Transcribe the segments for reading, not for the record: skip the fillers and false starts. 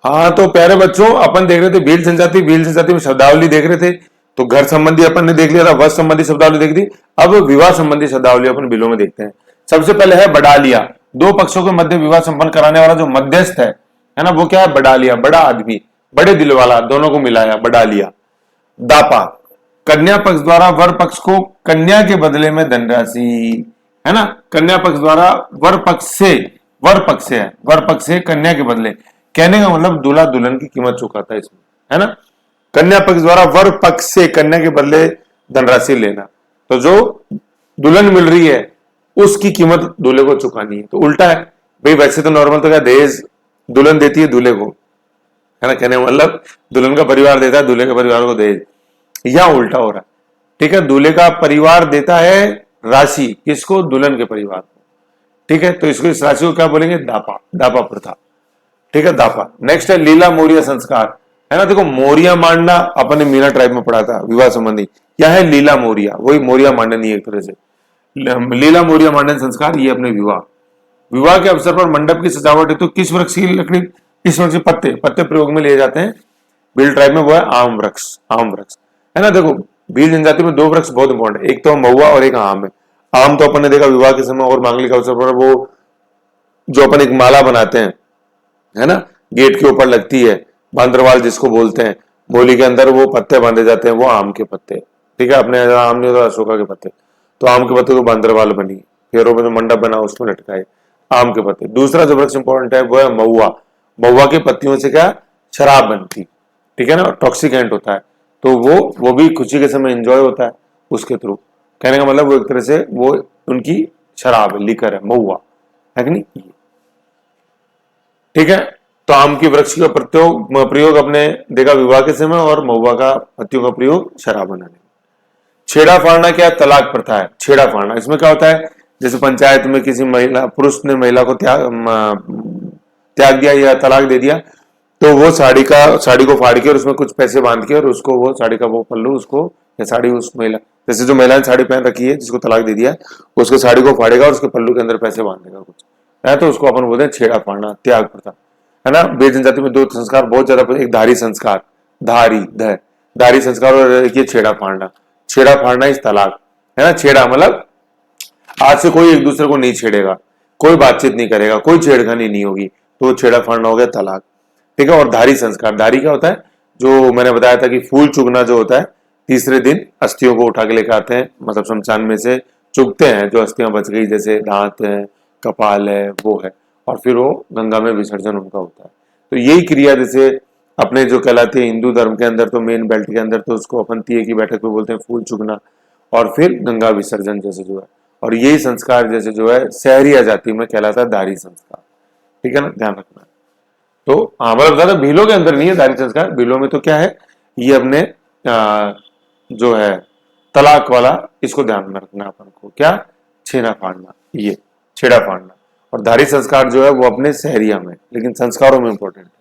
हाँ तो प्यारे बच्चों, अपन देख रहे थे भील जनजाति में शब्दावली देख रहे थे। तो घर संबंधी अपन ने देख लिया था, वस्त्र संबंधी शब्दावली देख दी। अब विवाह संबंधी शब्दावली अपन बिलों में देखते हैं। सबसे पहले है बडालिया। दो पक्षों के मध्य विवाह संपन्न कराने वाला जो मध्यस्थ है ना, वो क्या है? बडालिया, बड़ा आदमी, बड़े दिल वाला, दोनों को मिलाया, बडालिया। दापा, कन्या पक्ष द्वारा वर पक्ष को कन्या के बदले में धनराशि, है ना। कन्या पक्ष द्वारा वर पक्ष से कन्या के बदले, कहने का मतलब दूल्हा दुल्हन की कीमत चुकाता है इसमें, है ना। कन्या पक्ष द्वारा वर पक्ष से कन्या के बदले धनराशि लेना, तो जो दुल्हन मिल रही है उसकी कीमत दूल्हे को चुकानी है। तो उल्टा है भाई, वैसे तो नॉर्मल तो क्या दहेज दुल्हन देती है दूल्हे को, है ना। कहने मतलब दुल्हन का परिवार देता है दूल्हे के परिवार को दहेज, यहां उल्टा हो रहा है। ठीक है, दूल्हे का परिवार देता है राशि किसको? दुल्हन के परिवार को। ठीक है, तो इसको, इस राशि को क्या बोलेंगे? दापा, दापा प्रथा। ठीक है, दापा। नेक्स्ट है लीला मोरिया संस्कार, है ना। देखो मोरिया मांडना अपन ने मीना ट्राइब में पढ़ा था विवाह संबंधी। क्या है? लीला मोरिया, वही मोरिया मांडनी एक तरह से। लीला मोरिया मांडन संस्कार, ये अपने विवाह के अवसर पर मंडप की सजावट है तो किस वृक्ष की लकड़ी? किस वृक्ष के पत्ते प्रयोग में लिए जाते हैं भील ट्राइब में, वो है आम वृक्ष, है ना। देखो भील जनजाति में दो वृक्ष बहुत इंपॉर्टेंट है, एक तो महुआ और एक आम है। आम तो अपन ने देखा विवाह के समय और मांगलिक अवसर पर, वो जो अपन एक माला बनाते हैं, है ना, गेट के ऊपर लगती है, बांदरवाल जिसको बोलते हैं, मोली के अंदर वो पत्ते बांधे जाते हैं, वो आम के पत्ते। ठीक है, अपने आम नहीं होता अशोका के पत्ते, तो आम के पत्ते को बांदरवाल बनी, फेरों में जो मंडप बना उसमें लटकाए आम के पत्ते। दूसरा जो वृक्ष इंपॉर्टेंट है वो है महुआ। महुआ की पत्तियों से क्या? शराब बनती, ठीक है ना, टॉक्सिकेंट होता है, तो वो भी खुशी के समय एंजॉय होता है उसके थ्रू। कहने का मतलब वो एक तरह से वो उनकी शराब है, लिकर है, महुआ है कि नहीं। ठीक है, तो आम की वृक्ष का प्रयोग अपने देखा विवाह के समय, और महुआ का पत्तियों का प्रयोग शराब बनाने। छेड़ा फाड़ना क्या? तलाक प्रथा है। छेड़ा फाड़ना, इसमें क्या होता है? जैसे पंचायत में किसी पुरुष ने महिला को त्याग दिया या तलाक दे दिया, तो वो साड़ी को फाड़ के और उसमें कुछ पैसे बांध के और उसको वो साड़ी का वो पल्लू उसको या साड़ी उस महिला, जैसे जो महिला ने साड़ी पहन रखी है जिसको तलाक दे दिया, उसको साड़ी को फाड़ेगा और उसके पल्लू के अंदर पैसे बांध देगा कुछ, है तो उसको अपन बोलते हैं छेड़ा फाड़ना, त्याग प्रथा, है ना। भील जनजाति में दो संस्कार बहुत ज्यादा, एक धारी संस्कार, धारी संस्कार, और एक ये छेड़ा फाड़ना। छेड़ा फाड़ना इस तलाक, है ना। छेड़ा मतलब आज से कोई एक दूसरे को नहीं छेड़ेगा, कोई बातचीत नहीं करेगा, कोई छेड़खानी नहीं होगी, तो छेड़ा फाड़ना हो गया तलाक। ठीक है, और धारी संस्कार, धारी क्या होता है? जो मैंने बताया था कि फूल चुगना जो होता है, तीसरे दिन अस्थियों को उठा के लेकर आते हैं, मतलब शमशान में से चुगते हैं जो अस्थियां बच गई, जैसे दांत है, कपाल है, वो है, और फिर वो गंगा में विसर्जन उनका होता है। तो यही क्रिया जैसे अपने जो कहलाती है हिंदू धर्म के अंदर, तो मेन बेल्ट के अंदर तो उसको अपन तीये की बैठक पे बोलते हैं फूल चुगना, और फिर गंगा विसर्जन जैसे जो है, और यही संस्कार जैसे जो है शहरी जाति में कहलाता है धारी संस्कार। ठीक है ना, ध्यान रखना। तो मतलब ज्यादा भीलों के अंदर नहीं है धारी संस्कार, भीलों में तो क्या है, ये अपने जो है तलाक वाला, इसको ध्यान में रखना अपन को, क्या? छेड़ा फाड़ना, ये छेड़ा फाड़ना। और धारी संस्कार जो है वो अपने शहरिया में, लेकिन संस्कारों में इंपॉर्टेंट है।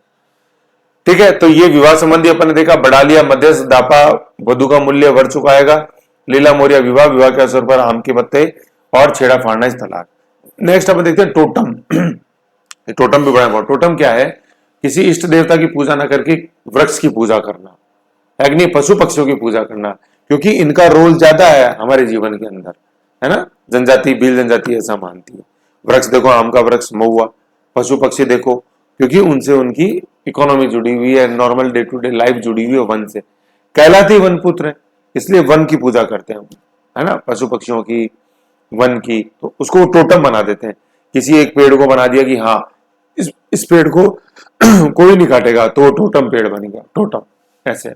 ठीक है, तो ये विवाह संबंधी अपन ने देखा, बडालिया, मध्यस्थ, दापा, वधु का मूल्य, वर चुकाएगा, लीला मोरिया विवाह के अवसर पर आम के पत्ते, और छेड़ा फाड़ना इस तलाक। नेक्स्ट अपन देखते हैं टोटम। टोटम भी बड़ा इंपॉर्टेंट। टोटम क्या है? किसी इष्ट देवता की पूजा न करके वृक्ष की पूजा करना, अग्नि, पशु पक्षियों की पूजा करना, क्योंकि इनका रोल ज्यादा है हमारे जीवन के अंदर, है ना। जनजाति, भील जनजाति ऐसा मानती है। वृक्ष देखो, आम का वृक्ष, महुआ, पशु पक्षी देखो, क्योंकि उनसे उनकी इकोनॉमी जुड़ी हुई है, normal day to day life जुड़ी हुई है वन से, कहलाती वन पुत्र है, इसलिए वन की पूजा करते हैं, है ना, पशु पक्षियों की, वन की, तो उसको टोटम बना देते हैं। किसी एक पेड़ को बना दिया कि हाँ इस पेड़ को कोई नहीं काटेगा, तो टोटम पेड़ बनेगा, टोटम ऐसे।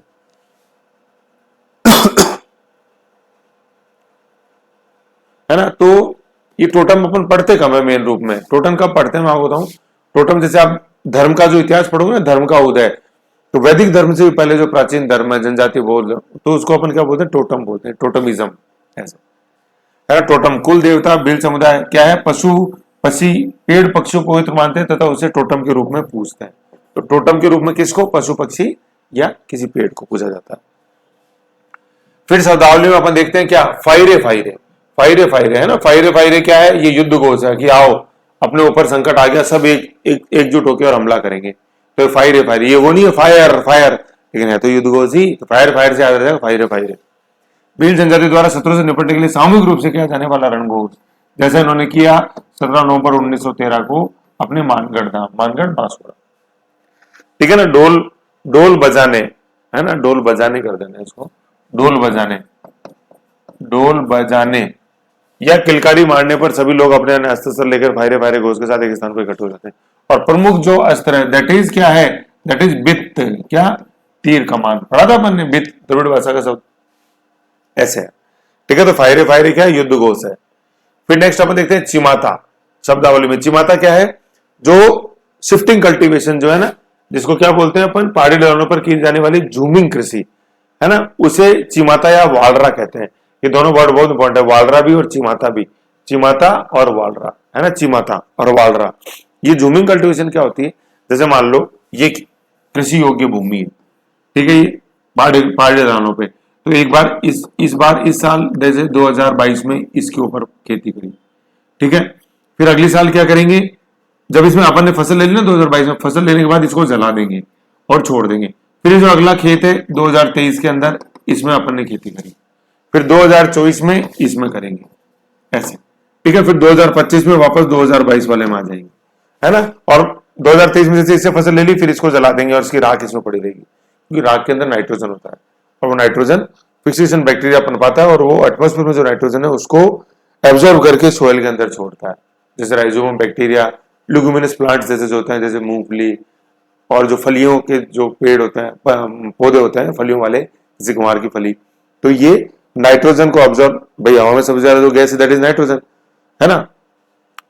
है ना, तो ये टोटम अपन पढ़ते कम है मेन रूप में। टोटम कब पढ़ते हैं मैं आपको बताऊं। टोटम जैसे आप धर्म का जो इतिहास पढ़ोगे ना, धर्म का उदय, तो वैदिक धर्म से भी पहले जो प्राचीन धर्म है, जनजाति बोल, तो उसको अपन क्या बोलते हैं? टोटम बोलते हैं, टोटमिज्म ऐसा, है ना। टोटम कुल देवता भील समुदाय क्या है? पशु पक्षी, पेड़ पक्षियों को पवित्र मानते हैं तथा उसे टोटम के रूप में पूजते हैं। तो टोटम के रूप में किसको? पशु पक्षी या किसी पेड़ को पूजा जाता है। फिर शब्दावली में अपन देखते हैं क्या? फायरे फायरे, फायरे फायरे, है ना। फायरे फायरे क्या है? ये युद्ध घोष है कि आओ अपने ऊपर संकट आ गया, सब एकजुट होकर और हमला करेंगे। तो फायर है फायर, ये वो नहीं है फायर फायर, लेकिन है तो युद्ध घोष ही, तो फायर फायर से याद आ जाएगा फायर है फायर है। भील जनजाति द्वारा शत्रु से निपटने के लिए सामूहिक रूप से किया जाने वाला रणघोष, जैसे उन्होंने किया 17 नवंबर 1913 को अपने मानगढ़ धाम, मानगढ़ बांसवाड़ा। ठीक है ना, ढोल ढोल बजाने, है ना, ढोल बजाने कर देना इसको, ढोल बजाने, ढोल बजाने या किलकारी मारने पर सभी लोग अपने अन्य अस्त्र लेकर फायरे फायरे घोष के साथ एक स्थान पर इकट्ठे हो जाते हैं। और प्रमुख जो अस्त्र है दैट इज क्या है, दैट इज बित्त, क्या, तीर कमान, पढ़ा था अपन ने, बित्त द्रविड़ भाषा का शब्द ऐसे है। ठीक है, तो फायरे फायरे क्या है, युद्ध घोष है। फिर नेक्स्ट अपन देखते हैं चिमाता, शब्दावली में चिमाता क्या है, जो शिफ्टिंग कल्टीवेशन जो है ना, जिसको क्या बोलते हैं अपन, पहाड़ी ढलानों पर की जाने वाली झूमिंग कृषि, है ना, उसे चिमाता या वालरा कहते हैं। ये दोनों वर्ड बहुत इंपॉर्टेंट है, वालरा भी और चिमाता भी, चिमाता और वालरा, है ना, चिमाता और वालरा। ये झूमिंग कल्टीवेशन क्या होती है, जैसे मान लो ये कृषि योग्य भूमि है, ठीक है, ये पहाड़ी ढलानों पे, तो एक बार इस साल जैसे 2022 में इसके ऊपर खेती करी, ठीक है, फिर अगले साल क्या करेंगे, जब इसमें अपन ने फसल ले ली ना 2022 में, फसल लेने के बाद इसको जला देंगे और छोड़ देंगे, फिर जो अगला खेत है 2023 के अंदर इसमें अपन ने खेती करी, फिर 2024 में इसमें करेंगे ऐसे, ठीक है, फिर 2025 में वापस 2022 वाले में आ जाएंगे, है ना, और 2023 में जैसे इससे फसल ले ली फिर इसको जला देंगे और इसकी राख इसमें पड़ी रहेगी, क्योंकि राख के अंदर नाइट्रोजन होता है और वो नाइट्रोजन फिक्सेशन बैक्टीरिया पनपाता है और वो एटमॉस्फेयर में जो नाइट्रोजन है उसको एब्जॉर्ब करके सोइल के अंदर छोड़ता है, जैसे राइजोबियम बैक्टीरिया, ल्यूमिनस प्लांट्स जैसे जो होते हैं, जैसे मूंगफली और जो फलियों के जो पेड़ होते हैं, पौधे होते हैं फलियों वाले, जैसे कुमार की फली, तो ये नाइट्रोजन को ऑब्जॉर्व, भाई हवा में सबसे ज्यादा जो गैस है दैट इज नाइट्रोजन, है ना,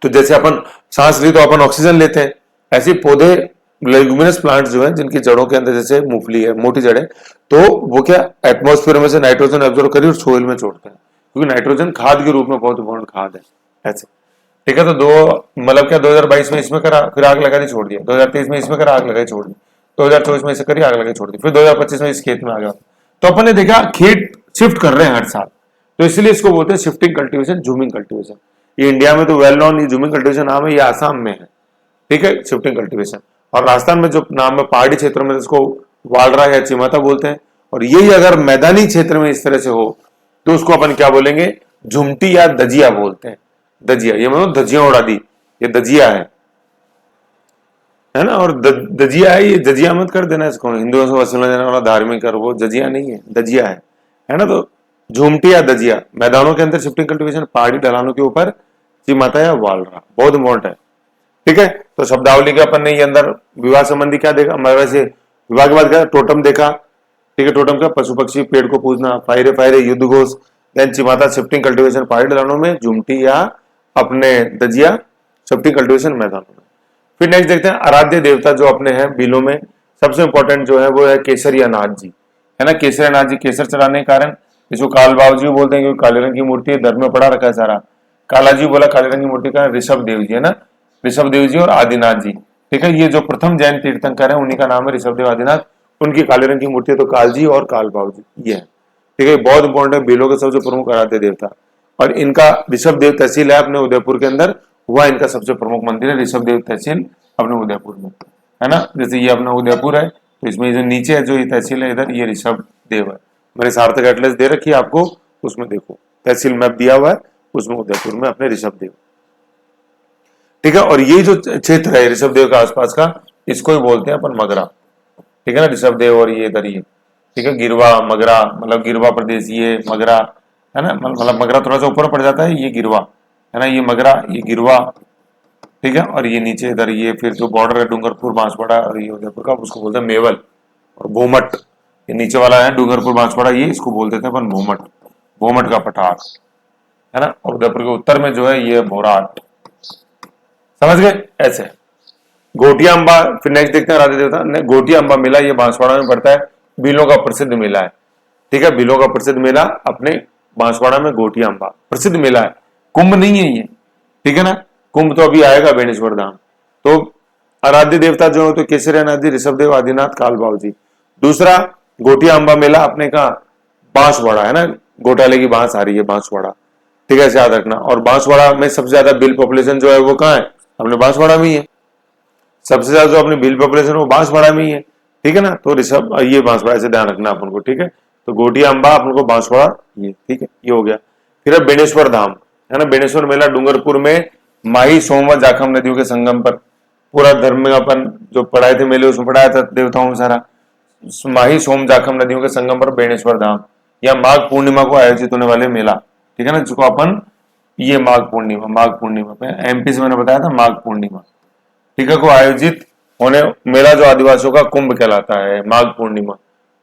तो जैसे अपन सांस ली तो अपन ऑक्सीजन लेते हैं, ऐसे पौधे लेगुमिनस प्लांट्स जो हैं जिनकी जड़ों के अंदर जैसे मूंगफली है, मोटी जड़ें, तो वो क्या एटमॉस्फेयर में से नाइट्रोजन एब्जॉर्व करी और सोइल में छोड़ते हैं, क्योंकि नाइट्रोजन खाद के रूप में बहुत इंपॉर्टेंट खाद है ऐसे। ठीक है, तो मतलब क्या 2022 में इसमें करा फिर आग लगा दी छोड़ दिया, 2023 में इसमें करा आग लगाई छोड़ दी, 2024 में इसे करी आग लगाई छोड़ दी, फिर 2025 में इस खेत में आ गया, तो अपन ने देखा खेत शिफ्ट कर रहे हैं हर साल, तो इसलिए इसको बोलते हैं शिफ्टिंग कल्टीवेशन, झूमिंग कल्टीवेशन। ये इंडिया में तो वेल नॉन ये झूमिंग कल्टीवेशन नाम है, ये आसाम में है, ठीक है, शिफ्टिंग कल्टीवेशन, और राजस्थान में जो नाम है पहाड़ी क्षेत्रों में इसको वालरा या चिमाता बोलते हैं, और यही अगर मैदानी क्षेत्र में इस तरह से हो तो उसको अपन क्या बोलेंगे, झुमटी या दजिया बोलते हैं, दजिया, ये मतलब दजिया उड़ा दी, ये दजिया है ना, और दजिया है, ये जजिया मत कर देना इसको, हिंदुओं से वसूलने जाने वाला धार्मिक कर, वो जजिया नहीं है, दजिया है ना, तो झुमटी या दजिया, मैदानों के अंदर शिफ्टिंग कल्टीवेशन, पहाड़ी ढलानों के ऊपर चिमाता या वालरा, बहुत इंपॉर्टेंट है। ठीक है, तो शब्दावली के अपन ने ये अंदर विवाह संबंधी क्या देखा, वैसे विवाह के बाद क्या टोटम देखा, ठीक है, टोटम का पशु पक्षी पेड़ को पूजना, फायरे फायरे युद्ध घोष, देन चिमाता शिफ्टिंग कल्टीवेशन पहाड़ी ढलानों में, झुमटी या अपने दजिया शिफ्टिंग कल्टीवेशन मैदानों में। फिर नेक्स्ट देखते हैं आराध्य देवता जो अपने हैं बिलों में, सबसे इंपॉर्टेंट जो है वो है केसरिया नाथ जी, है ना, केसरिया नाथ जी केसर चढ़ाने के कारण इसको काल बाबू जी बोलते हैं, क्योंकि काले रंग की मूर्ति है, दर में पड़ा रखा है सारा, काला जी बोला काले रंग की मूर्ति का ऋषभ देव जी, है ना, ऋषभ देव जी और आदिनाथ जी, ठीक है, ये जो प्रथम जैन तीर्थंकर है उन्हीं का नाम है ऋषभ देव आदिनाथ, उनकी काले रंग की मूर्ति है तो काल जी और काल बाबू जी ये है, ठीक है, बहुत इंपॉर्टेंट है, बिलों के सबसे प्रमुख आराध्य देवता, और इनका ऋषभ देव तहसील है अपने उदयपुर के अंदर, हुआ इनका सबसे प्रमुख मंदिर है ऋषभ देव तहसील अपने उदयपुर में, है ना, जैसे ये अपना उदयपुर है तो इसमें जो नीचे है जो ये तहसील है इधर, ये ऋषभ देव है, मैंने सार्थक एटलस दे रखी है आपको, उसमें देखो तहसील मैप दिया हुआ है, उसमें उदयपुर में अपने ऋषभ देव, ठीक है, और ये जो क्षेत्र है ऋषभ देव का आसपास का, इसको ही बोलते हैं अपन मगरा, ठीक है ना, ऋषभ देव और ये इधर ही, ठीक है, गिरवा मगरा, मतलब गिरवा प्रदेश ये मगरा, है ना, मतलब मगरा थोड़ा सा ऊपर पड़ जाता है, ये गिरवा, है ना, ये मगरा ये गिरवा, ठीक है, और ये नीचे इधर ये फिर जो बॉर्डर है डूंगरपुर बांसवाड़ा और ये उदयपुर का, उसको बोलते हैं मेवल और भोमट, ये नीचे वाला है डूंगरपुर बांसवाड़ा, ये इसको बोल देते हैं अपन भोमट, भोमट का पठार, है ना, और उदयपुर के उत्तर में जो है ये भोराट, समझ गए ऐसे। घोटिया अम्बा, फिर नेक्स्ट देखते हैं राधे देवता, घोटिया अम्बा मेला, ये बांसवाड़ा में पड़ता है, बिलों का प्रसिद्ध मेला है, ठीक है, बिलों का प्रसिद्ध मेला अपने बांसवाड़ा में घोटिया अम्बा प्रसिद्ध मेला है, कुंभ नहीं है ये, ठीक है ना, कुंभ तो अभी आएगा बेनेश्वर धाम। तो आराध्य देवता जो है तो केसरिया नाथ जी, ऋषभ देव आदिनाथ, कालबाव जी। दूसरा घोटिया अम्बा मेला अपने का बांसवाड़ा, है ना, घोटाले की बांस आ रही है बांसवाड़ा, ठीक है, याद रखना, और बांसवाड़ा में सबसे ज्यादा बिल पॉपुलेशन जो है वो कहाँ है, अपने बांसवाड़ा में ही है। सबसे ज्यादा जो अपनी भील पॉपुलेशन वो बांसवाड़ा में ही है, ठीक है ना। तो ऋषभ ये बांसवाड़ा ऐसे ध्यान रखना अपन को, ठीक है। तो गोटिया अंबा अपन को बांसवाड़ा ये, ठीक है, ये हो गया। फिर अब बेणेश्वर धाम है ना, बेणेश्वर मेला डूंगरपुर में माही सोम व जाखम नदियों के संगम पर। पूरा धर्म में अपन जो पढ़ाए थे मेले उसमें पढ़ाया था देवताओं में सारा। माही सोम जाखम नदियों के संगम पर बेणेश्वर धाम, या माघ पूर्णिमा को आयोजित होने वाले मेला, ठीक है ना, जिसको अपन ये माघ पूर्णिमा पे एमपी से मैंने बताया था माघ पूर्णिमा, ठीक है, को आयोजित होने मेला जो आदिवासियों का कुंभ कहलाता है, माघ पूर्णिमा,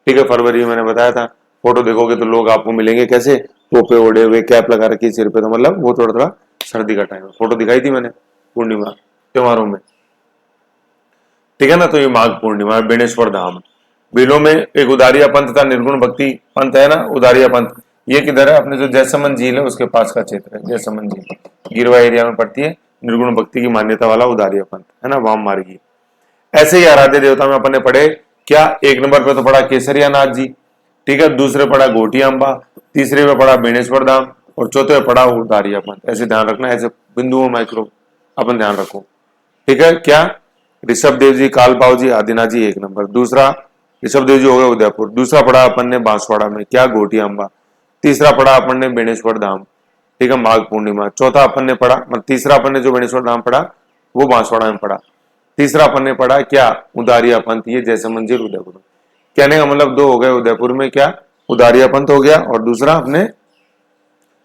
ठीक है, फरवरी में मैंने बताया था। फोटो देखोगे तो लोग आपको मिलेंगे कैसे, टोपे ओढ़े हुए, कैप लगा रखी सिर पे, तो मतलब वो थोड़ा थोड़ा सर्दी का टाइम है। फोटो दिखाई थी मैंने पूर्णिमा त्योहारों में, ठीक है ना। तो ये माघ पूर्णिमा बेणेश्वर धाम। बिलों में एक उदारिया पंथ तथा निर्गुण भक्ति पंथ है ना, उदारिया पंथ ये किधर है, अपने जो जयसमंद झील है उसके पास का क्षेत्र है, जयसमंद झील गिरवा एरिया में पड़ती है। निर्गुण भक्ति की मान्यता वाला उदारिया पंथ है ना, वाम मार्गी। ऐसे ही आराध्य देवता में अपन ने पढ़े क्या, एक नंबर पे तो पढ़ा केसरिया नाथ जी, ठीक है, दूसरे पढ़ा गोटिया अंबा, तीसरे में पढ़ा बेणेश्वर धाम, और चौथे में पढ़ा उदारिया पंथ। ऐसे ध्यान रखना, ऐसे बिंदुओं माइक्रो अपन ध्यान रखो, ठीक है। क्या, ऋषभ देव जी, काल पाव जी, आदिनाथ जी एक नंबर। दूसरा ऋषभ देव जी हो गए उदयपुर। दूसरा पढ़ा अपन ने बांसवाड़ा में क्या, गोटिया अंबा। तीसरा पढ़ा अपन ने बेणेश्वर धाम, ठीक है, माघ पूर्णिमा। चौथा अपन ने पढ़ा, मतलब तीसरा अपन ने जो बेणेश्वर धाम पढ़ा वो बांसवाड़ा में पढ़ा। तीसरा अपन ने पढ़ा क्या, उदारिया पंथ, ये जयसमंद झील उदयपुर। कहने का मतलब दो हो गए उदयपुर में क्या, उदारिया पंथ हो गया, और दूसरा अपने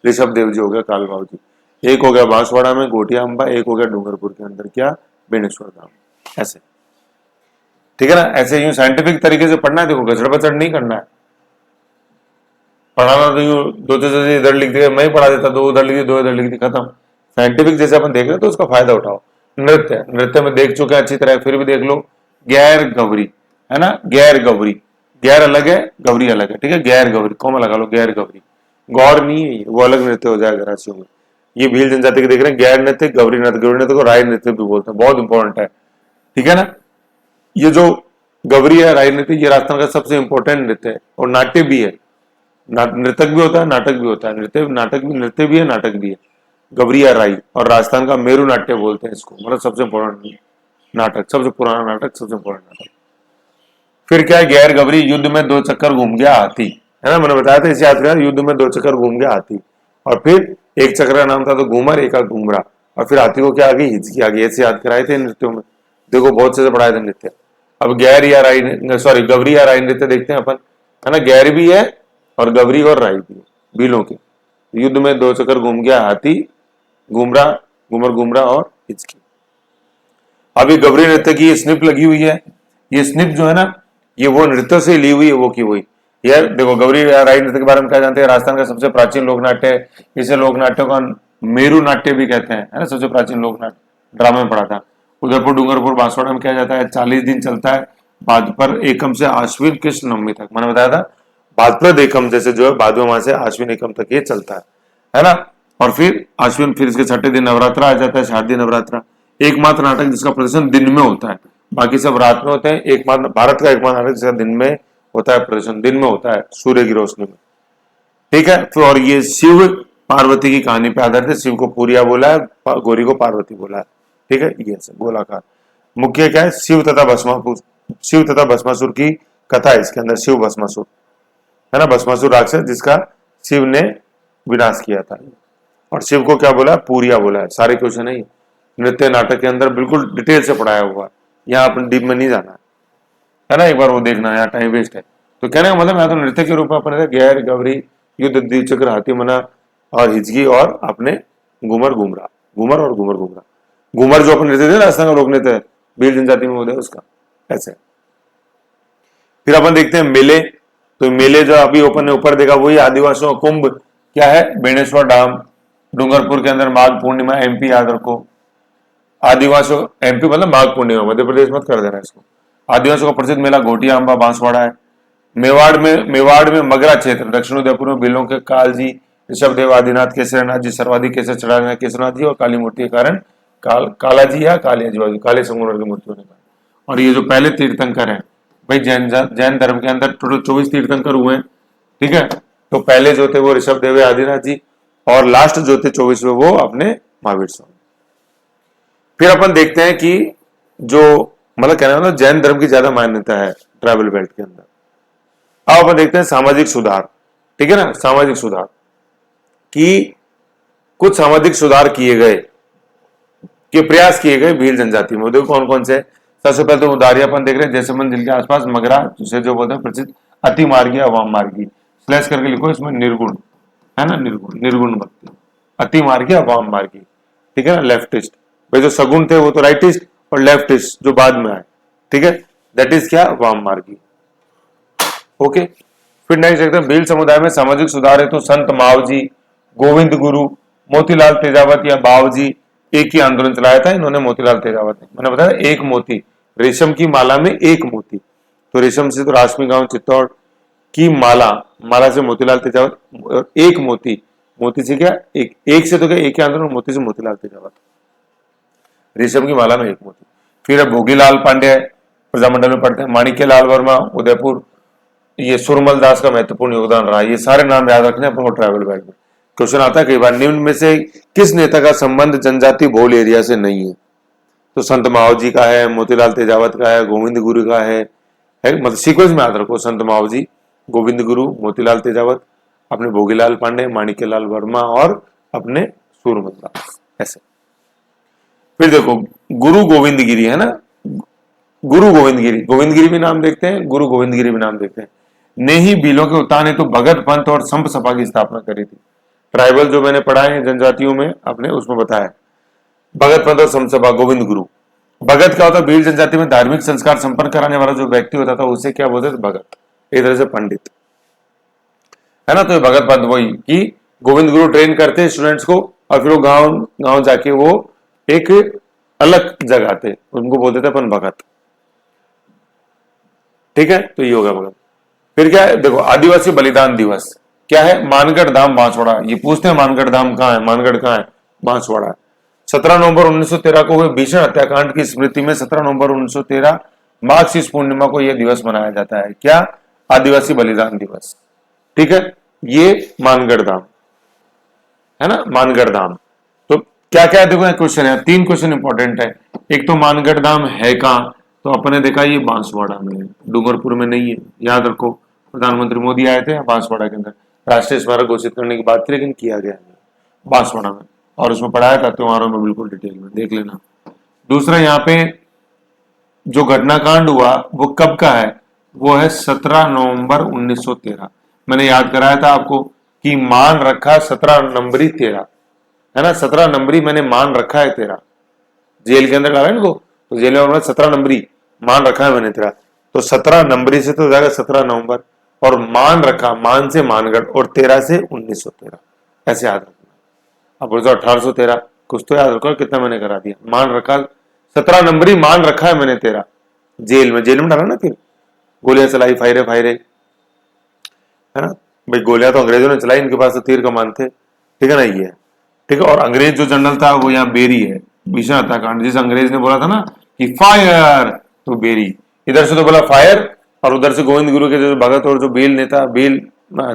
ऋषभ देव जी हो गया, काल भाव जी। एक हो गया बांसवाड़ा में गोटिया अंबा, एक हो गया डूंगरपुर के अंदर क्या, बेणेश्वर धाम। ऐसे, ठीक है ना। ऐसे यूं साइंटिफिक तरीके से पढ़ना है, देखो गचड़ बचड़ नहीं करना है। पढ़ाना तो यूं दो चीजें इधर लिख दिया, मैं ही पढ़ा देता, दो उधर लिख दी, दो इधर लिख दी, खत्म। साइंटिफिक जैसे अपन देख रहे हैं तो उसका फायदा उठाओ। नृत्य में देख चुके हैं अच्छी तरह, फिर भी देख लो। गैर गौरी है ना, गैर गौरी, गैर अलग है, गौरी अलग है, ठीक है, गैर गौरी कॉमा लगा लो, गैर गौरी। गौर नहीं है वो अलग नृत्य हो जाएगा राशियों में। ये भील जनजाति के देख रहे हैं, गैर नृत्य, गौरी नृत्य, गौरी नृत्य को राय नृत्य भी बोलते हैं, बहुत इंपॉर्टेंट है, ठीक है ना। ये जो गौरी है, राय नृत्य, ये राजस्थान का सबसे इंपॉर्टेंट नृत्य है, और नाट्य भी है। नृतक भी होता है, नाटक भी होता है, नृत्य भी है, नाटक भी है। गौरी या राई, और राजस्थान का मेरू नाट्य बोलते हैं इसको, मतलब सबसे इंपॉर्टेंट नाटक, सबसे पुराना नाटक, सबसे इंपॉर्टेंट नाटक। फिर क्या है, गैर गौरी, युद्ध में दो चक्कर घूम गया हाथी, है ना, मैंने बताया था इसे याद कर, युद्ध में दो चक्कर घूम गया हाथी। और फिर एक चक्र का नाम था तो घूमर, एक का घूमरा, और फिर हाथी को क्या आ गई, हिचकी आ गई। ऐसे याद कराए थे नृत्यों में, देखो बहुत से पढ़ाए थे नृत्य। अब गैर या राई, सॉरी गौरी या राई नृत्य देखते हैं अपन, है ना। गैर भी है और गौरी और राई भी है, बिलों के। युद्ध में दो चक्कर घूम गया हाथी, घूमरा, घूमर घूमरा और हिचकी। अभी गौरी नृत्य की स्निप लगी हुई है, ये स्निप जो है ना, ये वो नृत्य से ली हुई है, वो की हुई। यार देखो गौरी या राई नृत्य के बारे में क्या जानते हैं, राजस्थान का सबसे प्राचीन लोक नाट्य है। इसे लोक नाट्यों का मेरू नाट्य भी कहते हैं, है ना, सबसे प्राचीन लोक नाट्य, ड्रामा में पढ़ा था। उदयपुर, डूंगरपुर, बांसवाड़ा में क्या जाता है, 40 दिन चलता है, भाद्रपद एकम से आश्विन कृष्ण नवमी तक। मैंने बताया था भाद्रपद एकम जैसे जो है भादवा माह से आश्विन एकम तक ये चलता है ना। और फिर आश्विन, फिर इसके छठे दिन नवरात्रा आ जाता है, शारदीय नवरात्रा। एकमात्र नाटक जिसका प्रदर्शन दिन में होता है, बाकी सब रात में होते हैं। एकमात्र भारत का एकमात्र नाटक जिसका दिन में होता है, प्रदर्शन दिन में होता है, सूर्य की रोशनी में, ठीक है। फिर और ये शिव पार्वती की कहानी पे आधारित है। शिव को पूरिया बोला है, गौरी को पार्वती बोला है, ठीक है। ये गोलाकार मुख्य क्या है, शिव तथा भस्मासुर की कथा है इसके अंदर। शिव भस्मासुर है ना, भस्मासुर राक्षस जिसका शिव ने विनाश किया था। और शिव को क्या बोला, पूरिया बोला है। सारे क्वेश्चन नहीं, नृत्य नाटक के अंदर बिल्कुल डिटेल से पढ़ाया हुआ है, यहाँ अपन डीप में नहीं जाना है ना, एक बार वो देखना, यहाँ टाइम वेस्ट है। तो कहने का मतलब यहाँ तो नृत्य के रूप में अपने गैर गौरी, युद्ध, द्विचक्र, हाथी मना और हिचकी, और अपने घूमर घूमरा, घूमर और घूमर घूमरा। घूमर जो अपन नृत्य थे राजस्थान का लोक नृत्य है, भील जनजाति में होता है उसका, ऐसे। फिर अपन देखते हैं मेले। तो मेले जो अभी अपन ने ऊपर देखा वही आदिवासियों का कुंभ क्या है, बेणेश्वर धाम, डूंगरपुर के अंदर माघ पूर्णिमा, एमपी याद रखो। आदिवासियों, एमपी मतलब माघ पूर्णिमा, मध्य प्रदेश मत कर देना इसको। आदिवासियों का प्रसिद्ध मेला गोटिया अंबा बांसवाड़ा है। मेवाड़ में मगरा क्षेत्र, दक्षिण उदयपुर में बिलों के कालजी, ऋषभ देव, आदिनाथ, केसरनाथ जी, सर्वाधिक केसर चढ़ाने केसरनाथ जी, और काली मूर्ति के कारण कालाजी या कालियाजी, काले संगमरमर की मूर्ति होने का। और ये जो पहले तीर्थंकर है भाई, जैन धर्म के अंदर टोटल 24 तीर्थंकर हुए हैं, ठीक है। तो पहले जो थे वो ऋषभ देव, आदिनाथ जी, और लास्ट जो थे 24वें वो अपने महावीर स्वामी। फिर अपन देखते हैं कि जो मतलब कहना है ना, जैन धर्म की ज्यादा मान्यता है ट्राइबल बेल्ट के अंदर। अब अपन देखते हैं सामाजिक सुधार, ठीक है ना। सामाजिक सुधार कि कुछ सामाजिक सुधार किए गए, के प्रयास किए गए भील जनजाति में। देखो कौन कौन से। सबसे पहले तो उदाहरण अपन देख रहे हैं, जैसे मंदिर के आसपास मगरा, जिसे जो बोलते हैं प्रसिद्ध अति मार्गी अवाम मार्गी, स्लैश करके लिखो इसमें निर्गुण, है ना, निर्गुण, निर्गुण भक्ति, अति मार्गी अवाम मार्गी, ठीक है ना। लेफ्टिस्ट, भाई जो सगुण थे वो तो राइटिस्ट, और लेफ्टिस्ट जो बाद में आए, ठीक है, दैट इज क्या, वाम मार्गी। ओके, फिर नेक्स्ट देखते हैं भील समुदाय में सामाजिक सुधार है तो संत मावजी, गोविंद गुरु, मोतीलाल तेजावत या बावजी, एक ही आंदोलन चलाया था इन्होंने। मोतीलाल तेजावत ने, मैंने बताया एक मोती, रेशम की माला में एक मोती, तो रेशम से तो राशमी गांव चित्तौड़ की माला, माला से मोतीलाल तेजावत, एक मोती, मोती से क्या एक से तो क्या एक ही आंदोलन, मोती से मोतीलाल तेजावत, रेशम की माला में एक मोती। फिर अब भोगीलाल पांडे प्रजामंडल में पढ़ते हैं, माणिक्य लाल वर्मा उदयपुर, ये सुरमल दास का महत्वपूर्ण योगदान रहा। ये सारे नाम याद रखने अपने को ट्राइबल बेल्ट में। क्वेश्चन आता है कई बार, निम्न में से किस नेता का संबंध जनजाति बहुल एरिया से नहीं है? तो संत मावजी का है, मोतीलाल तेजावत का है, गोविंद गुरु का है, मतलब सीक्वेंस में याद रखो, संत मावजी, गोविंद गुरु, मोतीलाल तेजावत, अपने भोगीलाल पांडे, माणिक्य लाल वर्मा और अपने सूरमल दास, ऐसे। फिर देखो गुरु गोविंद गिरी, है ना, गुरु गोविंद गिरी, गोविंद गिरी भी नाम देखते हैं, गुरु गोविंद गिरी भी नाम देखते हैं। ने ही बिलों के उत्थान हेतु तो भगत पंथ और संप सभा की स्थापना करी थी। ट्राइबल जो मैंने पढ़ा है जनजातियों में अपने, उसमें बताया भगत पंथ और संप सभा, गोविंद गुरु। भगत क्या होता है, भील जनजाति में धार्मिक संस्कार संपन्न कराने वाला जो व्यक्ति होता था उसे क्या बोलते थे, भगत, एक तरह से पंडित, है ना। तो ये भगत पंथ वही कि गोविंद गुरु ट्रेन करते स्टूडेंट्स को, और फिर वो गांव गांव जाके वो एक अलग जगह थे, उनको बोलते थे अपन भगत, ठीक है। तो ये होगा भगत। फिर क्या है, देखो आदिवासी बलिदान दिवस क्या है, मानगढ़ धाम बांसवाड़ा। ये पूछते हैं मानगढ़ धाम कहाँ है, मानगढ़ कहाँ है, बांसवाड़ा। 17 नवंबर 1913 को हुए भीषण हत्याकांड की स्मृति में 17 नवंबर 1913 माघ शीष पूर्णिमा को यह दिवस मनाया जाता है। क्या, आदिवासी बलिदान दिवस, ठीक है। ये मानगढ़ धाम, है ना, मानगढ़ धाम। तो क्या क्या देखो क्वेश्चन है, 3 क्वेश्चन इंपॉर्टेंट है। एक तो मानगढ़ धाम है कहाँ, तो अपने देखा ये बांसवाड़ा में, डूंगरपुर में नहीं है, याद रखो। प्रधानमंत्री मोदी आए थे बांसवाड़ा के अंदर, राष्ट्रीय स्मारक घोषित करने की बात थी, लेकिन किया गया बांसवाड़ा में, और उसमें पढ़ाया था त्योहारों में, बिल्कुल डिटेल में देख लेना। दूसरा यहाँ पे जो घटनाकांड हुआ वो कब का है, वो है 17 नवंबर 1913। मैंने याद कराया था आपको कि मान रखा 17 नंबरी 13, है ना, 17 नंबरी मैंने मान रखा है तेरा, जेल के अंदर डाला इनको, तो जेल में 17 नंबरी मान रखा है मैंने तेरा, तो 17 नंबरी से तो हो जाएगा 17 नवंबर, और मान रखा, मान से मानगढ़, और 13 से 1913, ऐसे याद रखना। अब बोलो 1813, कुछ तो याद रखो, कितना मैंने करा दिया, मान रखा 17 नंबरी मान रखा है मैंने तेरा, जेल में डाला ना, फिर गोलियां चलाई, फायरे फायरे, है ना भाई, गोलियां तो अंग्रेजों ने चलाई, इनके पास तो तीर कमान थे, ठीक है ना, ये ठीक है। और अंग्रेज जो जनरल था वो यहाँ बेरी है, भीषण हत्याकांड, जिस अंग्रेज ने बोला था ना कि फायर, तो बेरी, इधर से तो बोला फायर, और उधर से गोविंद गुरु के जो भगत और जो भील नेता, भील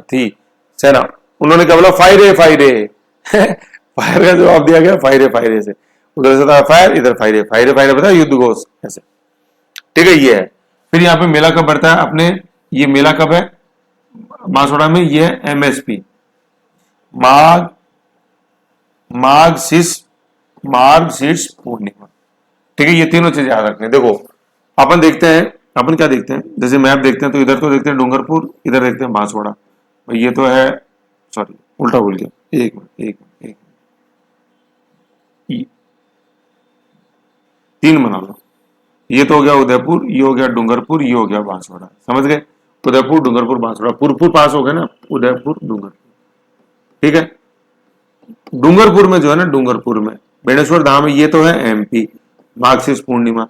थी सेना, उन्होंने क्या बोला, फायरे फायरे फायर का जवाब दिया गया फायरे फायरे से, उधर से था फायर, इधर फायरे फायरे फायरे, बताया युद्ध घोष, ऐसे, ठीक है। ये है। फिर यहाँ पे मेला कब बढ़ता है अपने, ये मेला कब है बांसवाड़ा में, ये है एमएसपी, माघ शीर्ष पूर्णिमा, ठीक है। ये तीनों चीजें याद रखने। देखो अपन देखते हैं, अपन क्या देखते हैं, जैसे मैप देखते हैं तो इधर तो देखते हैं डूंगरपुर, इधर देखते हैं बांसवाड़ा, ये तो है, सॉरी उल्टा बोल गया, एक मिनट 3 बना लो, ये तो हो गया उदयपुर, ये हो गया डूंगरपुर, ये हो गया बांसवाड़ा, समझ गए। उदयपुर डूंगरपुर बांसवाड़ा, पुरपुर पास हो गए ना, उदयपुर डूंगरपुर, ठीक है। डूंगरपुर में जो है ना, डूंगरपुर में बेणेश्वर धाम, ये तो है एमपी, मार्क्सिस्ट पूर्णिमा,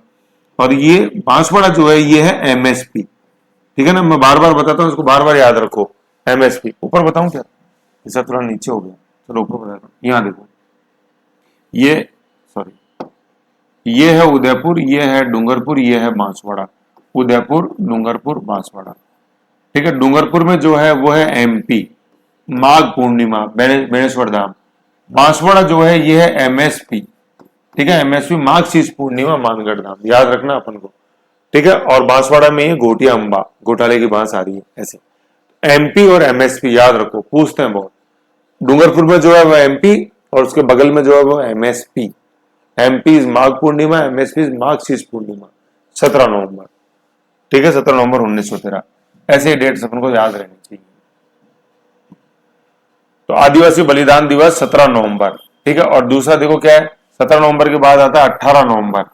और ये बांसवाड़ा जो है ये है एमएसपी, ठीक है ना। मैं बार बार बताता हूँ, इसको बार बार याद रखो, एमएसपी। ऊपर बताऊं क्या, इसका थोड़ा नीचे हो गया, चलो ऊपर बताता हूँ। यहाँ देखो, ये सॉरी, ये है उदयपुर, ये है डूंगरपुर, ये है बांसवाड़ा, उदयपुर डूंगरपुर बांसवाड़ा, ठीक है। डूंगरपुर में जो है वो है एमपी, माघ पूर्णिमा बेणेश्वर धाम। बांसवाड़ा जो है ये है एमएसपी, ठीक है, एमएसपी मार्कशीस पूर्णिमा मानगढ़ धाम, याद रखना अपन को। ठीक है, और बांसवाड़ा में ये घोटिया अंबा, घोटाले की बांस आ रही है ऐसे। एमपी और एमएसपी याद रखो, पूछते हैं बहुत। डूंगरपुर में जो है वो एमपी और उसके बगल में जो है वो MSP. MP is Magh Purnima, MSP is मार्कशीस पूर्णिमा, 17 नवंबर। ठीक है, 17 नवंबर 1913। ऐसे डेट्स अपन को याद रहनी चाहिए। तो आदिवासी बलिदान दिवस 17 नवंबर। ठीक है, और दूसरा देखो क्या है, 17 नवंबर के बाद आता है 18 नवंबर,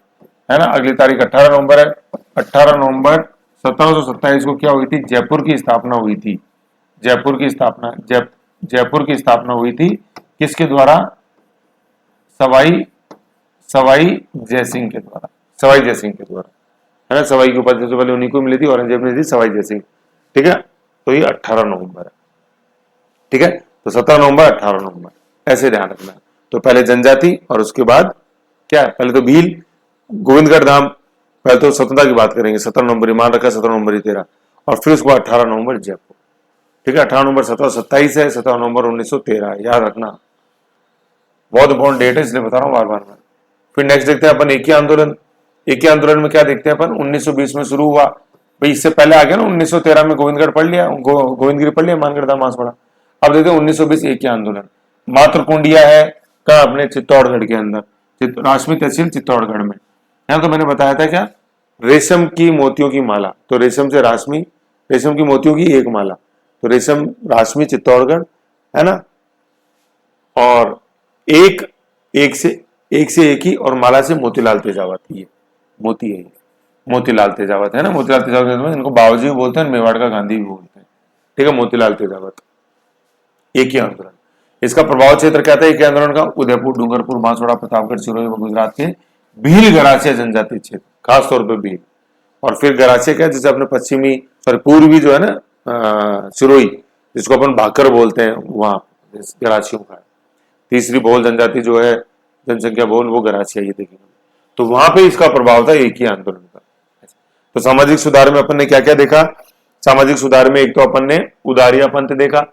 है ना, अगली तारीख 18 नवंबर है। 18 नवंबर 1727 को क्या हुई थी, जयपुर की स्थापना हुई थी। जयपुर की स्थापना, जयपुर की स्थापना हुई थी किसके द्वारा, सवाई सवाई जयसिंह के द्वारा, सवाई जयसिंह के द्वारा, है ना। सवाई की उपाधि सबसे पहले उन्हीं को मिली थी, औरंगजेब ने दी, सवाई जयसिंह। ठीक है, तो ये 18 नवंबर है। ठीक है, तो 17 नवंबर 18 नवंबर, ऐसे ध्यान रखना। तो पहले जनजाति और उसके बाद क्या है, पहले तो भील, गोविंदगढ़ धाम, पहले तो स्वतंत्रता की बात करेंगे, 17 नवंबर मान रखा, 17 नवंबर 13, और फिर उसके बाद 18 नवंबर जयपुर। ठीक है, 18 नवंबर 1727 है, 17 नवंबर 1913 याद रखना, बहुत इंपॉर्टेंट डेट है, इसलिए बता रहा हूँ बार बार मैं। फिर नेक्स्ट देखते हैं अपन एकी आंदोलन। एकी आंदोलन में क्या देखते हैं अपन, 1920 में शुरू हुआ। भाई इससे पहले आ गया ना, 1913 में गोविंदगढ़ पढ़ लिया, गोविंदगिरी पढ़ लिया, मानगढ़ धाम, बांसवाड़ा। अब देखते हैं 1920 एकी आंदोलन। मातृ कुंडिया है कहा, अपने चित्तौड़गढ़ के अंदर, राशमी तहसील चित्तौड़गढ़ में। यहाँ तो मैंने बताया था क्या, रेशम की मोतियों की माला, तो रेशम से राशमी, रेशम की मोतियों की एक माला, तो रेशम राशमी चित्तौड़गढ़, है ना। और एक एक से एक ही, और माला से मोतीलाल तेजावत, ये मोती है, ये मोतीलाल तेजावत, है ना। मोतीलाल तेजावत इनको बाबूजी भी बोलते हैं, मेवाड़ का गांधी भी बोलते हैं। ठीक है, मोतीलाल तेजावत। एक ही आंदोलन, इसका प्रभाव क्षेत्र क्या था एक ही आंदोलन का, उदयपुर, डूंगरपुर, बांसवाड़ा, प्रतापगढ़, सिरोही व गुजरात के भील गरासिया जनजाति क्षेत्र, खासतौर पर भील। और फिर गरासिया क्या, जैसे अपने पश्चिमी, सॉरी पूर्वी जो है ना, सिरोही, जिसको अपन भाकर बोलते हैं, वहां गरासियों का है। तीसरी बहुल जनजाति जो है, जनसंख्या बहुल, वो गरासिया, ये देखिए। तो वहां पे इसका प्रभाव था एक ही आंदोलन का। तो सामाजिक सुधार में अपन ने क्या क्या देखा, सामाजिक सुधार में एक तो अपन ने उदारिया पंथ देखा,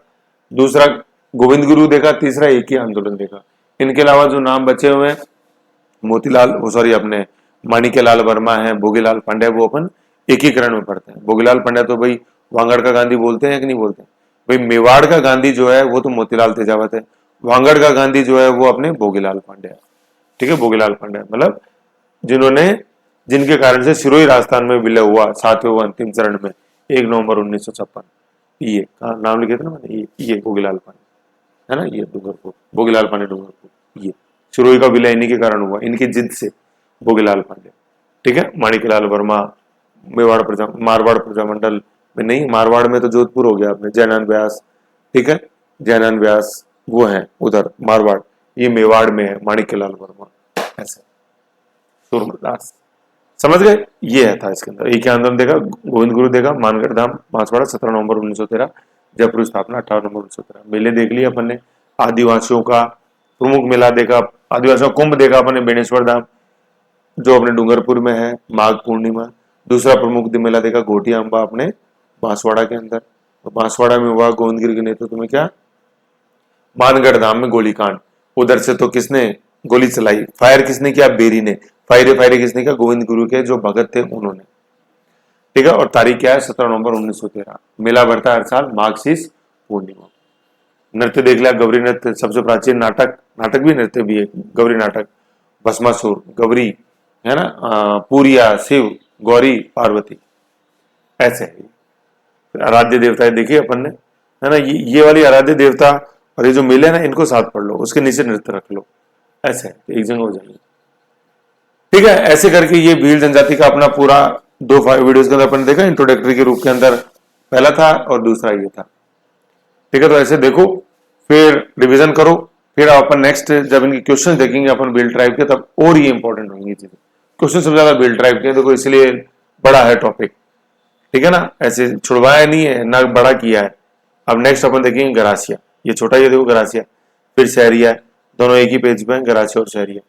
दूसरा गोविंद गुरु देखा, तीसरा एक ही आंदोलन देखा। इनके अलावा जो नाम बचे हुए हैं, मोतीलाल, वो सॉरी अपने माणिक्यलाल वर्मा है, भोगीलाल पांड्या, वो अपन एकीकरण में पढ़ते हैं। भोगीलाल पांड्या तो भाई वांगड़ का गांधी बोलते हैं कि नहीं बोलते, भाई मेवाड़ का गांधी जो है वो तो मोतीलाल तेजावत है, वांगड़ का गांधी जो है वो अपने भोगीलाल पांड्या। ठीक है, भोगीलाल पांड्या मतलब जिन्होंने, जिनके कारण से सिरोही राजस्थान में विलय हुआ 7वें व अंतिम चरण में 1 नवंबर 1956। ये नाम लिखे थे ना मैंने, ये भोगीलाल पांडे, है ना, ये डूंगरपुर, भोगीलाल पांडे डूंगरपुर, ये सिरोही का विलय इन्हीं के कारण हुआ, इनकी जिद से, भोगीलाल पांडे। ठीक है, माणिक्यलाल वर्मा मारवाड़ प्रजामंडल में नहीं, मारवाड़ में तो जोधपुर हो गया आपने, जैनान व्यास। ठीक है, जैनान व्यास वो है उधर मारवाड़, ये मेवाड़ में है माणिक्यलाल वर्मा, ऐसे सूरदास, समझ गए। ये है था इसके अंदर, एक ही आंदोलन देखा, गोविंद गुरु देखा, मानगढ़ धाम, बांसवाड़ा 17 नवंबर 1913, जयपुर स्थापना 18 नवंबर 1913। मेले देख लिए अपन ने, आदिवासियों का प्रमुख मेला देखा, आदिवासियों कुंभ देखा अपन ने, बेणेश्वर धाम जो अपने डूंगरपुर में है, माघ पूर्णिमा। दूसरा प्रमुख मेला देखा घोटिया अंबा अपने बांसवाड़ा के अंदर, तो बांसवाड़ा में हुआ गोविंदगिरी के नेतृत्व में क्या, मानगढ़ धाम में गोलीकांड। उधर से तो किसने गोली चलाई, फायर किसने किया, बेरी ने, फायरे किसने किया, गोविंद गुरु के जो भगत थे उन्होंने। ठीक है, और तारीख क्या है, 17 नवंबर 1913। मेला भरता है हर साल माघशीस पूर्णिमा। नृत्य देख लिया, गौरी नृत्य सबसे प्राचीन नाटक, नाटक भी नृत्य भी है, गौरी नाटक, भस्मासुर, गौरी, है ना, पूरिया, शिव, गौरी, पार्वती, ऐसे है। आराध्य देवता देखिए अपन ने, है ना, ये वाली आराध्य देवता और ये जो मेले ना, इनको साथ पढ़ लो, उसके नीचे नृत्य रख लो, ऐसे एक जगह हो जाएगी। ठीक है, ऐसे करके ये भील जनजाति का अपना पूरा 2 वीडियोस के अंदर अपन ने देखा, इंट्रोडक्टरी के रूप के अंदर पहला था और दूसरा ये था। ठीक है, तो ऐसे देखो, फिर रिवीजन करो, फिर अपन नेक्स्ट जब इनके क्वेश्चन देखेंगे अपन भील ट्राइब के, तब और ये इंपॉर्टेंट होंगी चीजें। क्वेश्चन सबसे ज्यादा भील ट्राइब के, देखो इसलिए बड़ा है टॉपिक। ठीक है ना, ऐसे छुड़वाया नहीं है ना, बड़ा किया है। अब नेक्स्ट अपन देखेंगे गरासिया, ये छोटा, ये देखो गरासिया, फिर शहरिया, दोनों एक ही पेज पे, गरासिया और शहरिया।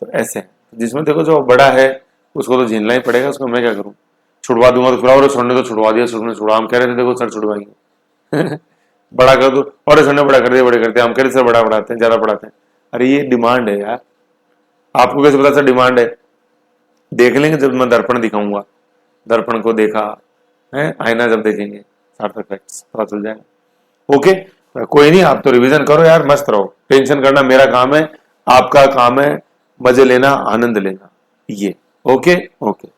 तो ऐसे है, जिसमें देखो जो बड़ा है उसको तो झेलना ही पड़ेगा, उसको मैं क्या करूं, छुड़वा दूंगा तो फिर, छोड़ने तो छुड़वा दिया, छुड़वा, हम कह रहे थे देखो सर छुड़वाएंगे बड़ा कर दो, और सर ने बड़ा कर दिया, बड़े करते हैं, हम कह रहे सर बड़ा बढ़ाते हैं, ज्यादा बढ़ाते हैं। अरे ये डिमांड है यार, आपको कैसे पता सर डिमांड है? देख लेंगे जब मैं दर्पण दिखाऊंगा, दर्पण को देखा है, आईना जब देखेंगे सार्थक फैक्ट्स पता चल जाएगा। ओके, कोई नहीं, आप तो रिवीजन करो यार, मस्त रहो, टेंशन करना मेरा काम है, आपका काम है मजे लेना, आनंद लेना, ये। Okay okay.